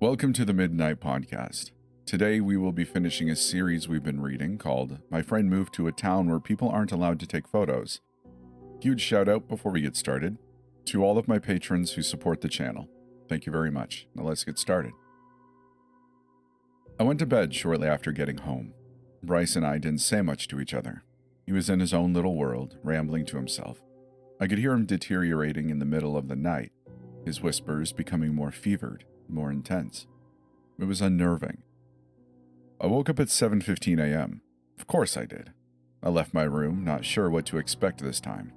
Welcome to the Midnight Podcast. Today we will be finishing a series we've been reading called My Friend Moved to a Town Where People Aren't Allowed to Take Photos. Huge shout out before we get started to all of my patrons who support the channel. Thank you very much. Now let's get started. I went to bed shortly after getting home. Bryce and I didn't say much to each other. He was in his own little world, rambling to himself. I could hear him deteriorating in the middle of the night, his whispers becoming more fevered, more intense. It was unnerving. I woke up at 7:15 a.m. Of course I did. I left my room, not sure what to expect this time.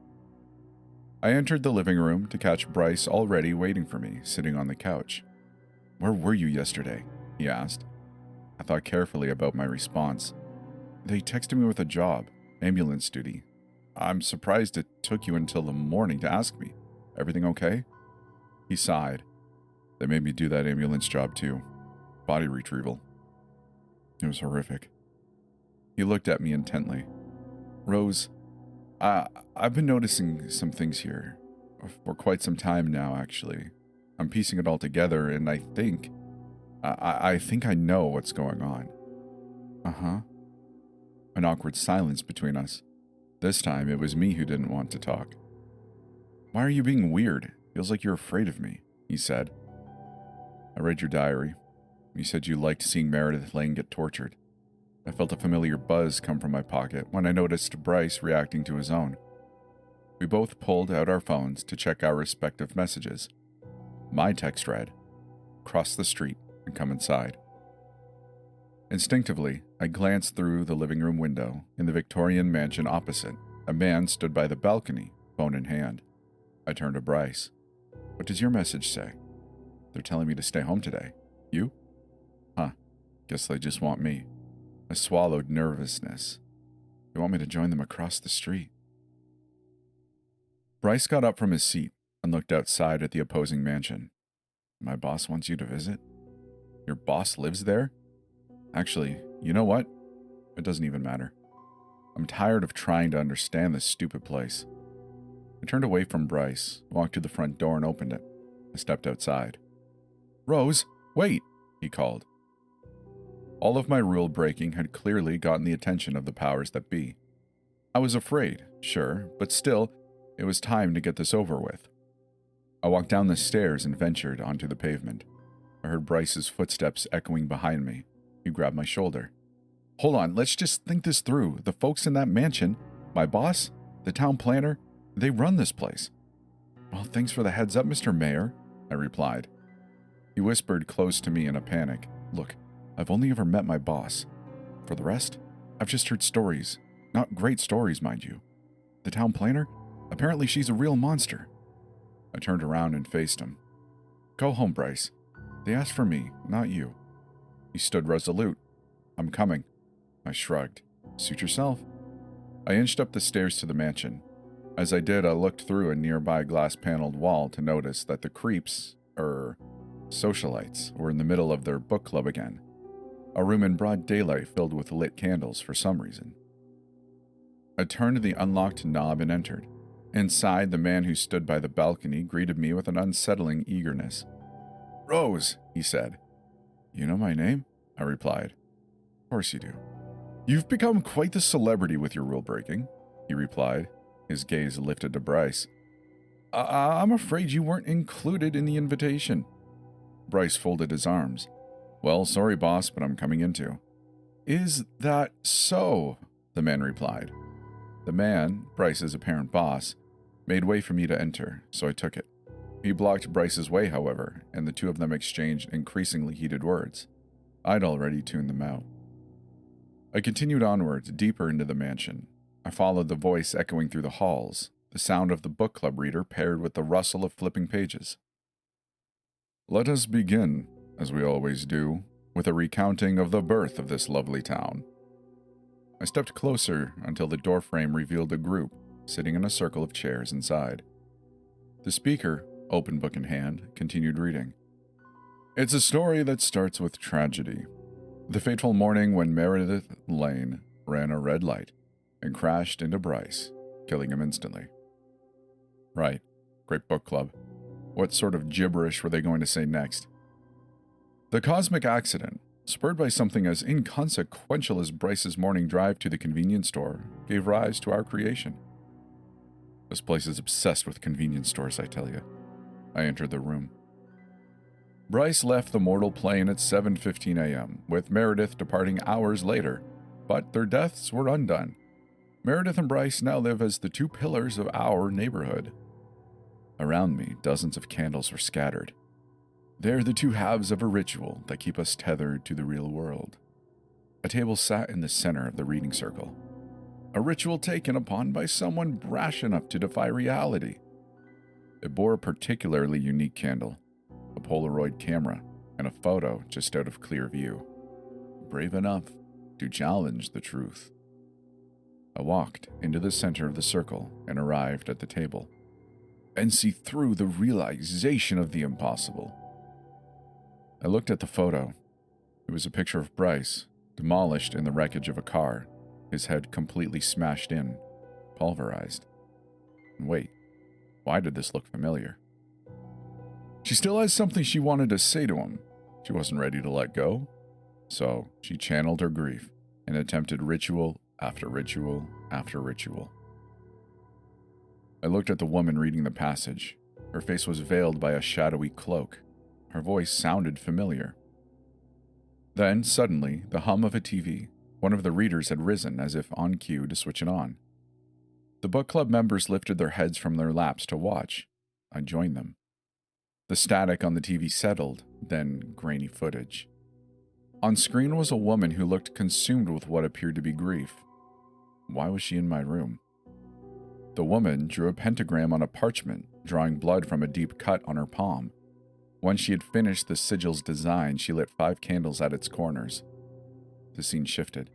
I entered the living room to catch Bryce already waiting for me, sitting on the couch. "Where were you yesterday?" he asked. I thought carefully about my response. "They texted me with a job, ambulance duty. I'm surprised it took you until the morning to ask me. Everything okay?" He sighed. "They made me do that ambulance job too. Body retrieval. It was horrific." He looked at me intently. "Rose, I've been noticing some things here. For quite some time now, actually. I'm piecing it all together, and I think I know what's going on." "Uh-huh." An awkward silence between us. This time, it was me who didn't want to talk. "Why are you being weird? Feels like you're afraid of me," he said. "I read your diary. You said you liked seeing Meredith Lane get tortured." I felt a familiar buzz come from my pocket when I noticed Bryce reacting to his own. We both pulled out our phones to check our respective messages. My text read, "Cross the street and come inside." Instinctively, I glanced through the living room window. In the Victorian mansion opposite, a man stood by the balcony, phone in hand. I turned to Bryce. "What does your message say?" "They're telling me to stay home today. You?" "Huh. Guess they just want me." I swallowed nervousness. "They want me to join them across the street." Bryce got up from his seat and looked outside at the opposing mansion. "My boss wants you to visit?" "Your boss lives there?" "Actually, you know what? It doesn't even matter. I'm tired of trying to understand this stupid place." I turned away from Bryce, walked to the front door and opened it. I stepped outside. "Rose, wait," he called. All of my rule breaking had clearly gotten the attention of the powers that be. I was afraid, sure, but still, it was time to get this over with. I walked down the stairs and ventured onto the pavement. I heard Bryce's footsteps echoing behind me. He grabbed my shoulder. "Hold on, let's just think this through. The folks in that mansion, my boss, the town planner, they run this place." "Well, thanks for the heads up, Mr. Mayor," I replied. He whispered close to me in a panic. "Look, I've only ever met my boss. For the rest, I've just heard stories. Not great stories, mind you. The town planner? Apparently she's a real monster." I turned around and faced him. "Go home, Bryce. They asked for me, not you." He stood resolute. "I'm coming." I shrugged. "Suit yourself." I inched up the stairs to the mansion. As I did, I looked through a nearby glass-paneled wall to notice that the creeps, socialites, were in the middle of their book club again. A room in broad daylight filled with lit candles for some reason. I turned the unlocked knob and entered. Inside, the man who stood by the balcony greeted me with an unsettling eagerness. "Rose," he said. "You know my name?" I replied. "Of course you do." "You've become quite the celebrity with your rule breaking," he replied. His gaze lifted to Bryce. I'm afraid you weren't included in the invitation." Bryce folded his arms. "Well, sorry, boss, but I'm coming in too." "Is that so?" the man replied. The man, Bryce's apparent boss, made way for me to enter, so I took it. He blocked Bryce's way, however, and the two of them exchanged increasingly heated words. I'd already tuned them out. I continued onwards, deeper into the mansion. I followed the voice echoing through the halls, the sound of the book club reader paired with the rustle of flipping pages. "Let us begin, as we always do, with a recounting of the birth of this lovely town." I stepped closer until the doorframe revealed a group sitting in a circle of chairs inside. The speaker, open book in hand, continued reading. "It's a story that starts with tragedy. The fateful morning when Meredith Lane ran a red light and crashed into Bryce, killing him instantly." Right. Great book club. What sort of gibberish were they going to say next? The cosmic accident, spurred by something as inconsequential as Bryce's morning drive to the convenience store, gave rise to our creation. This place is obsessed with convenience stores, I tell you. I entered the room. Bryce left the mortal plane at 7:15 a.m., with Meredith departing hours later, but their deaths were undone. Meredith and Bryce now live as the two pillars of our neighborhood. Around me, dozens of candles were scattered. They're the two halves of a ritual that keep us tethered to the real world. A table sat in the center of the reading circle. A ritual taken upon by someone brash enough to defy reality. It bore a particularly unique candle, a Polaroid camera, and a photo just out of clear view. Brave enough to challenge the truth. I walked into the center of the circle and arrived at the table, and see through the realization of the impossible. I looked at the photo. It was a picture of Bryce, demolished in the wreckage of a car, his head completely smashed in, pulverized. And wait, why did this look familiar? She still has something she wanted to say to him. She wasn't ready to let go, so she channeled her grief and attempted ritual after ritual after ritual. I looked at the woman reading the passage. Her face was veiled by a shadowy cloak. Her voice sounded familiar. Then, suddenly, the hum of a TV. One of the readers had risen as if on cue to switch it on. The book club members lifted their heads from their laps to watch. I joined them. The static on the TV settled, then grainy footage. On screen was a woman who looked consumed with what appeared to be grief. Why was she in my room? The woman drew a pentagram on a parchment, drawing blood from a deep cut on her palm. Once she had finished the sigil's design, she lit 5 candles at its corners. The scene shifted.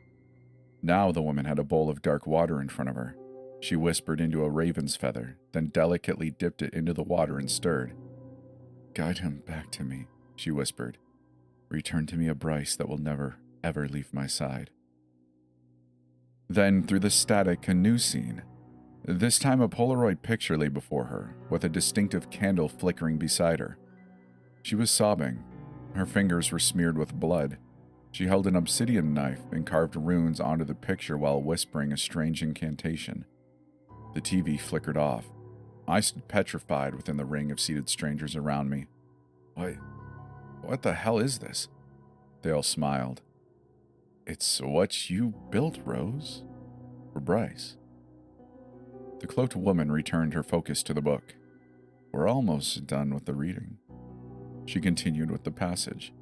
Now the woman had a bowl of dark water in front of her. She whispered into a raven's feather, then delicately dipped it into the water and stirred. "Guide him back to me," she whispered. "Return to me a Bryce that will never, ever leave my side." Then, through the static, a new scene. This time a Polaroid picture lay before her, with a distinctive candle flickering beside her. She was sobbing. Her fingers were smeared with blood. She held an obsidian knife and carved runes onto the picture while whispering a strange incantation. The TV flickered off. I stood petrified within the ring of seated strangers around me. What the hell is this? They all smiled. "It's what you built, Rose. For Bryce." The cloaked woman returned her focus to the book. "We're almost done with the reading." She continued with the passage.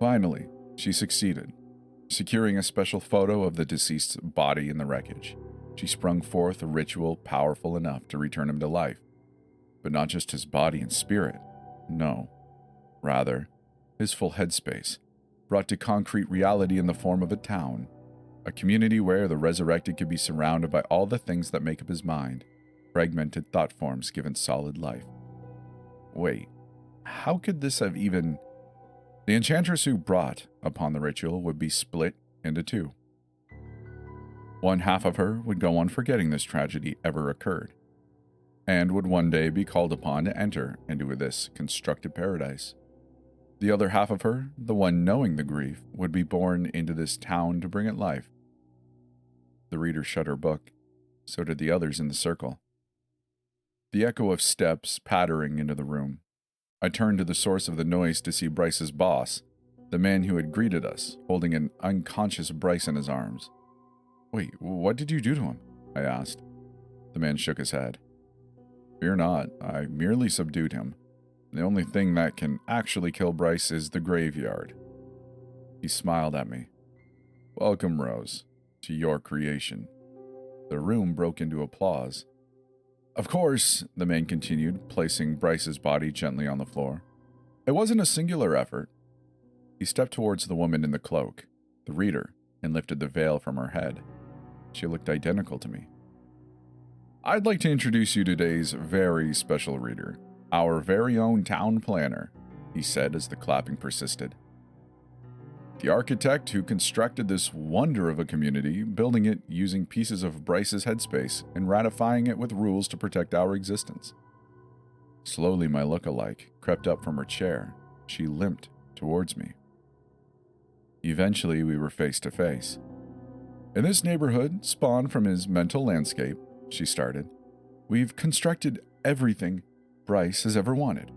Finally, she succeeded. Securing a special photo of the deceased's body in the wreckage, she sprung forth a ritual powerful enough to return him to life. But not just his body and spirit. No. Rather, his full headspace, brought to concrete reality in the form of a town. A community where the resurrected could be surrounded by all the things that make up his mind, fragmented thought forms given solid life. Wait, how could this have even... The enchantress who brought upon the ritual would be split into 2. One half of her would go on forgetting this tragedy ever occurred, and would one day be called upon to enter into this constructed paradise. The other half of her, the one knowing the grief, would be born into this town to bring it life. The reader shut her book. So did the others in the circle. The echo of steps pattering into the room. I turned to the source of the noise to see Bryce's boss, the man who had greeted us, holding an unconscious Bryce in his arms. "Wait, what did you do to him?" I asked. The man shook his head. "Fear not, I merely subdued him. The only thing that can actually kill Bryce is the graveyard." He smiled at me. "Welcome, Rose, to your creation." The room broke into applause. "Of course," the man continued, placing Bryce's body gently on the floor. "It wasn't a singular effort." He stepped towards the woman in the cloak, the reader, and lifted the veil from her head. She looked identical to me. "I'd like to introduce you to today's very special reader, our very own town planner," he said as the clapping persisted. "The architect who constructed this wonder of a community, building it using pieces of Bryce's headspace and ratifying it with rules to protect our existence." Slowly my look-alike crept up from her chair. She limped towards me. Eventually, we were face to face. In this neighborhood, spawned from his mental landscape, she started, we've constructed everything Bryce has ever wanted.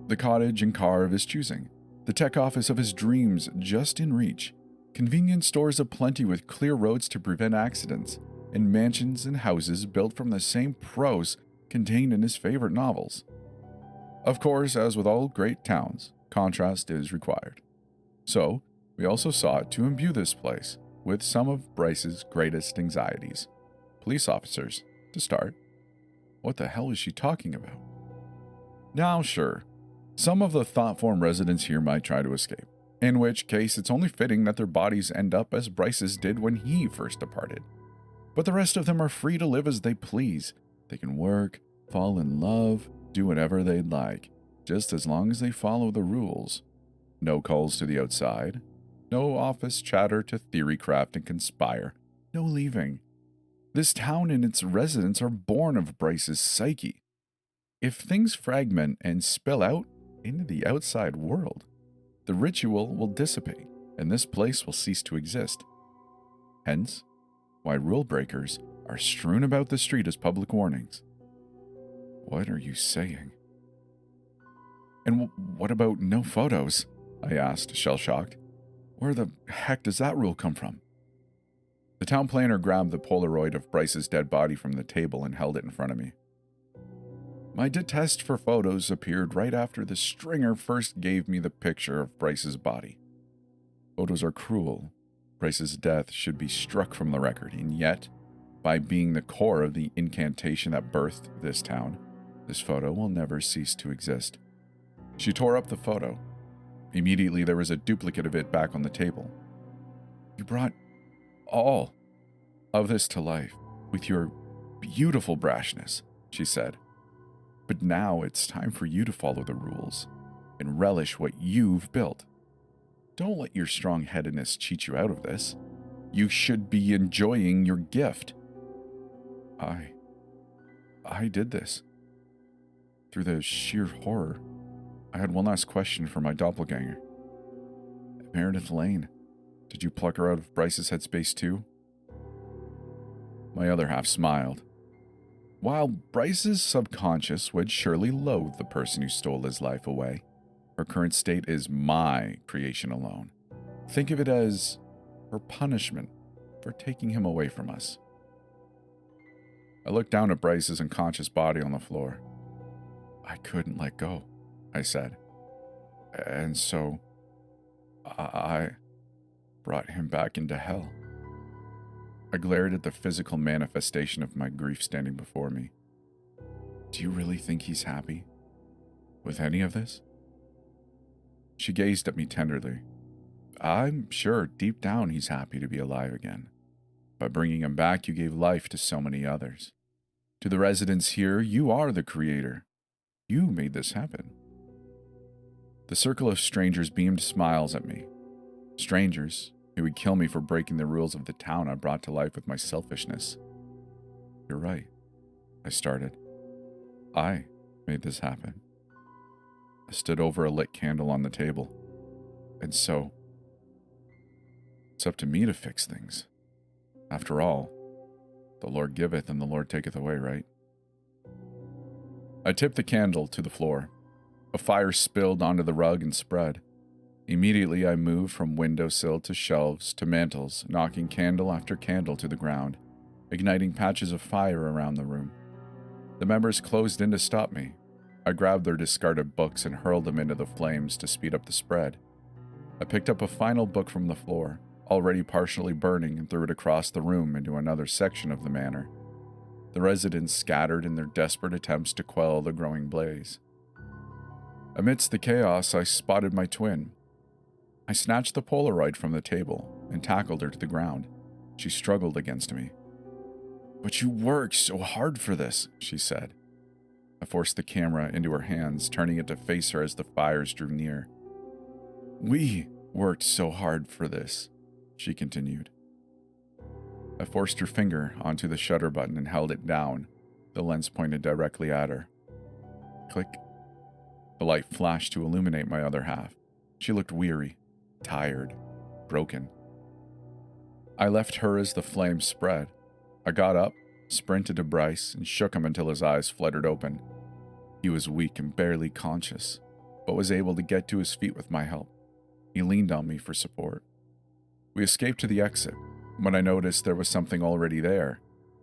The cottage and car of his choosing, the tech office of his dreams just in reach, convenience stores aplenty with clear roads to prevent accidents, and mansions and houses built from the same prose contained in his favorite novels. Of course, as with all great towns, contrast is required. So, we also sought to imbue this place with some of Bryce's greatest anxieties. Police officers, to start. What the hell is she talking about? Now, sure, some of the thought-form residents here might try to escape, in which case it's only fitting that their bodies end up as Bryce's did when he first departed. But the rest of them are free to live as they please. They can work, fall in love, do whatever they'd like, just as long as they follow the rules. No calls to the outside, no office chatter to theorycraft and conspire, no leaving. This town and its residents are born of Bryce's psyche. If things fragment and spill out into the outside world, the ritual will dissipate and this place will cease to exist. Hence, why rule breakers are strewn about the street as public warnings. What are you saying? And what about no photos? I asked, shell-shocked. Where the heck does that rule come from? The town planner grabbed the Polaroid of Bryce's dead body from the table and held it in front of me. My detest for photos appeared right after the stringer first gave me the picture of Bryce's body. Photos are cruel. Bryce's death should be struck from the record, and yet, by being the core of the incantation that birthed this town, this photo will never cease to exist. She tore up the photo. Immediately, there was a duplicate of it back on the table. You brought all of this to life with your beautiful brashness, she said. But now it's time for you to follow the rules and relish what you've built. Don't let your strong-headedness cheat you out of this. You should be enjoying your gift. I did this. Through the sheer horror, I had one last question for my doppelganger. Meredith Lane, did you pluck her out of Bryce's headspace too? My other half smiled. While Bryce's subconscious would surely loathe the person who stole his life away, her current state is my creation alone. Think of it as her punishment for taking him away from us. I looked down at Bryce's unconscious body on the floor. I couldn't let go, I said. And so, I brought him back into hell. I glared at the physical manifestation of my grief standing before me. Do you really think he's happy with any of this? She gazed at me tenderly. I'm sure deep down he's happy to be alive again. By bringing him back, you gave life to so many others. To the residents here, you are the creator. You made this happen. The circle of strangers beamed smiles at me. Strangers who would kill me for breaking the rules of the town I brought to life with my selfishness. You're right, I started. I made this happen. I stood over a lit candle on the table. And so, it's up to me to fix things. After all, the Lord giveth and the Lord taketh away, right? I tipped the candle to the floor. A fire spilled onto the rug and spread. Immediately, I moved from windowsill to shelves to mantels, knocking candle after candle to the ground, igniting patches of fire around the room. The members closed in to stop me. I grabbed their discarded books and hurled them into the flames to speed up the spread. I picked up a final book from the floor, already partially burning, and threw it across the room into another section of the manor. The residents scattered in their desperate attempts to quell the growing blaze. Amidst the chaos, I spotted my twin. I snatched the Polaroid from the table and tackled her to the ground. She struggled against me. But you worked so hard for this, she said. I forced the camera into her hands, turning it to face her as the fires drew near. We worked so hard for this, she continued. I forced her finger onto the shutter button and held it down, the lens pointed directly at her. Click. The light flashed to illuminate my other half. She looked weary, tired, broken. I left her as the flames spread. I got up, sprinted to Bryce, and shook him until his eyes fluttered open. He was weak and barely conscious, but was able to get to his feet with my help. He leaned on me for support. We escaped to the exit, when I noticed there was something already there,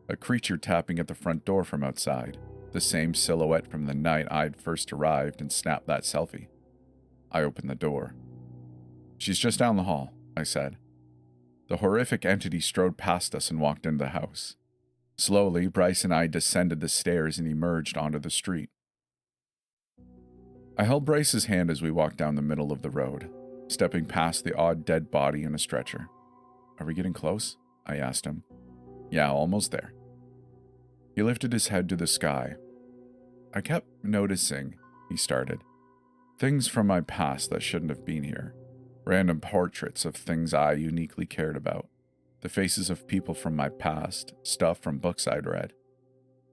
a creature tapping at the front door from outside, the same silhouette from the night I'd first arrived and snapped that selfie. I opened the door. "She's just down the hall," I said. The horrific entity strode past us and walked into the house. Slowly, Bryce and I descended the stairs and emerged onto the street. I held Bryce's hand as we walked down the middle of the road, stepping past the odd dead body in a stretcher. "Are we getting close?" I asked him. "Yeah, almost there." He lifted his head to the sky. "I kept noticing," he started, "things from my past that shouldn't have been here. Random portraits of things I uniquely cared about. The faces of people from my past, stuff from books I'd read.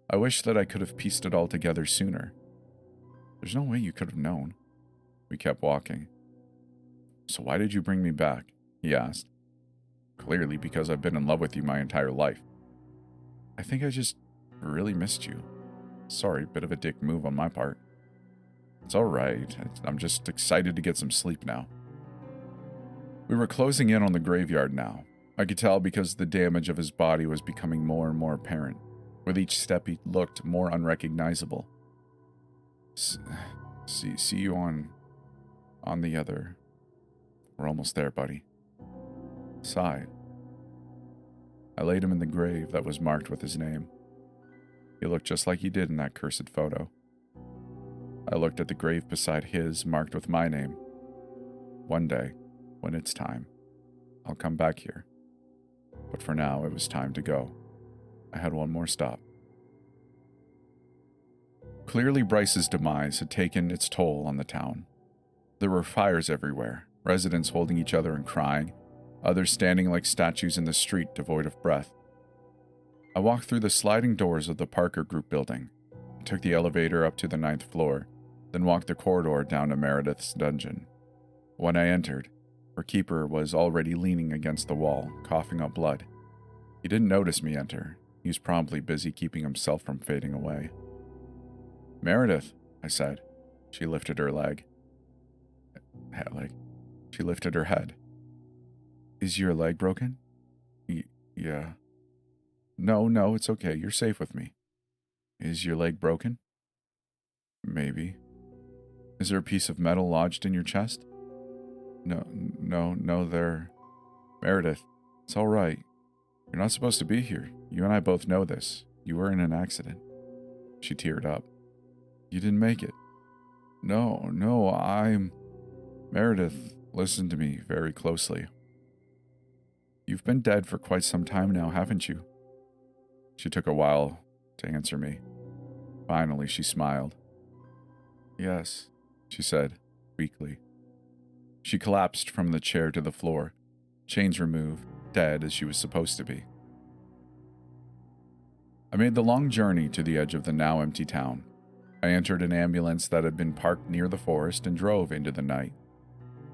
I wish that I could have pieced it all together sooner." "There's no way you could have known." We kept walking. "So why did you bring me back?" he asked. "Clearly because I've been in love with you my entire life." "I think I just really missed you. Sorry, bit of a dick move on my part." "It's alright. I'm just excited to get some sleep now." We were closing in on the graveyard now. I could tell because the damage of his body was becoming more and more apparent. With each step he looked more unrecognizable. See you on the other. We're almost there, buddy." Sighed. I laid him in the grave that was marked with his name. He looked just like he did in that cursed photo. I looked at the grave beside his, marked with my name. One day, when it's time, I'll come back here. But for now, it was time to go. I had one more stop. Clearly, Bryce's demise had taken its toll on the town. There were fires everywhere, residents holding each other and crying, others standing like statues in the street devoid of breath. I walked through the sliding doors of the Parker Group building, took the elevator up to the 9th floor, then walked the corridor down to Meredith's dungeon. When I entered, her keeper was already leaning against the wall, coughing up blood. He didn't notice me enter. He was promptly busy keeping himself from fading away. "Meredith," I said. She lifted her leg. She lifted her head. "Is your leg broken?" Yeah. No, it's okay. You're safe with me." "Is your leg broken?" "Maybe." "Is there a piece of metal lodged in your chest?" No, there. "Meredith, it's all right. You're not supposed to be here. You and I both know this. You were in an accident." She teared up. "You didn't make it." No, I'm... Meredith, listen to me very closely. You've been dead for quite some time now, haven't you?" She took a while to answer me. Finally, she smiled. "Yes," she said, weakly. She collapsed from the chair to the floor, chains removed, dead as she was supposed to be. I made the long journey to the edge of the now empty town. I entered an ambulance that had been parked near the forest and drove into the night.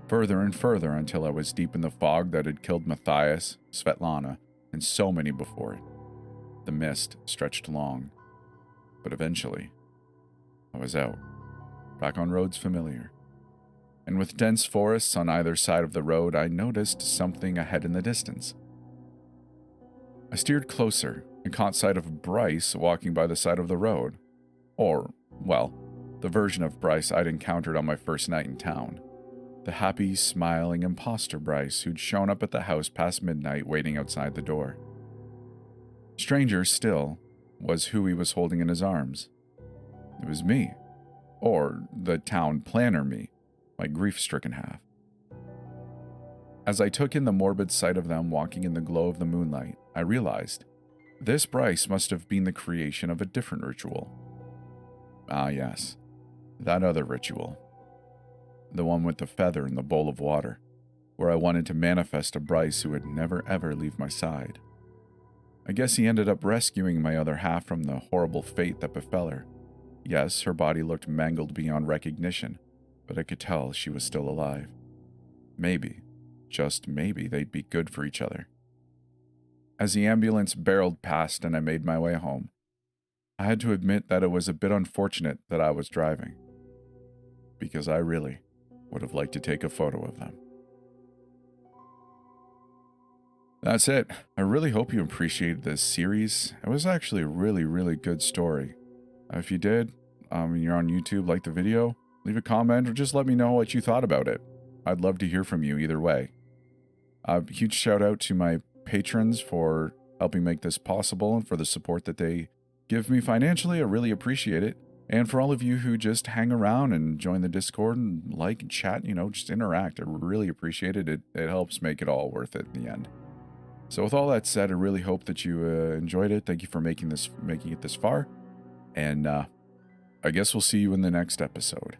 Further and further until I was deep in the fog that had killed Matthias, Svetlana, and so many before it. The mist stretched long, but eventually, I was out, back on roads familiar. And with dense forests on either side of the road, I noticed something ahead in the distance. I steered closer and caught sight of Bryce walking by the side of the road. Or, well, the version of Bryce I'd encountered on my first night in town. The happy, smiling imposter Bryce who'd shown up at the house past midnight waiting outside the door. Stranger still was who he was holding in his arms. It was me, or the town planner me, my grief-stricken half. As I took in the morbid sight of them walking in the glow of the moonlight, I realized this Bryce must have been the creation of a different ritual. Ah yes, that other ritual. The one with the feather and the bowl of water, where I wanted to manifest a Bryce who would never ever leave my side. I guess he ended up rescuing my other half from the horrible fate that befell her. Yes, her body looked mangled beyond recognition, but I could tell she was still alive. maybe, just maybe, they'd be good for each other. As the ambulance barreled past and I made my way home, I had to admit that it was a bit unfortunate that I was driving, because I really would have liked to take a photo of them. That's it. I really hope you appreciated this series. It was actually a really, really good story. If you did, and you're on YouTube, like the video, leave a comment or just let me know what you thought about it. I'd love to hear from you either way. A huge shout out to my patrons for helping make this possible and for the support that they give me financially. I really appreciate it. And for all of you who just hang around and join the Discord and like and chat, just interact. I really appreciate it. It helps make it all worth it in the end. So with all that said, I really hope that you enjoyed it. Thank you for making it this far. And I guess we'll see you in the next episode.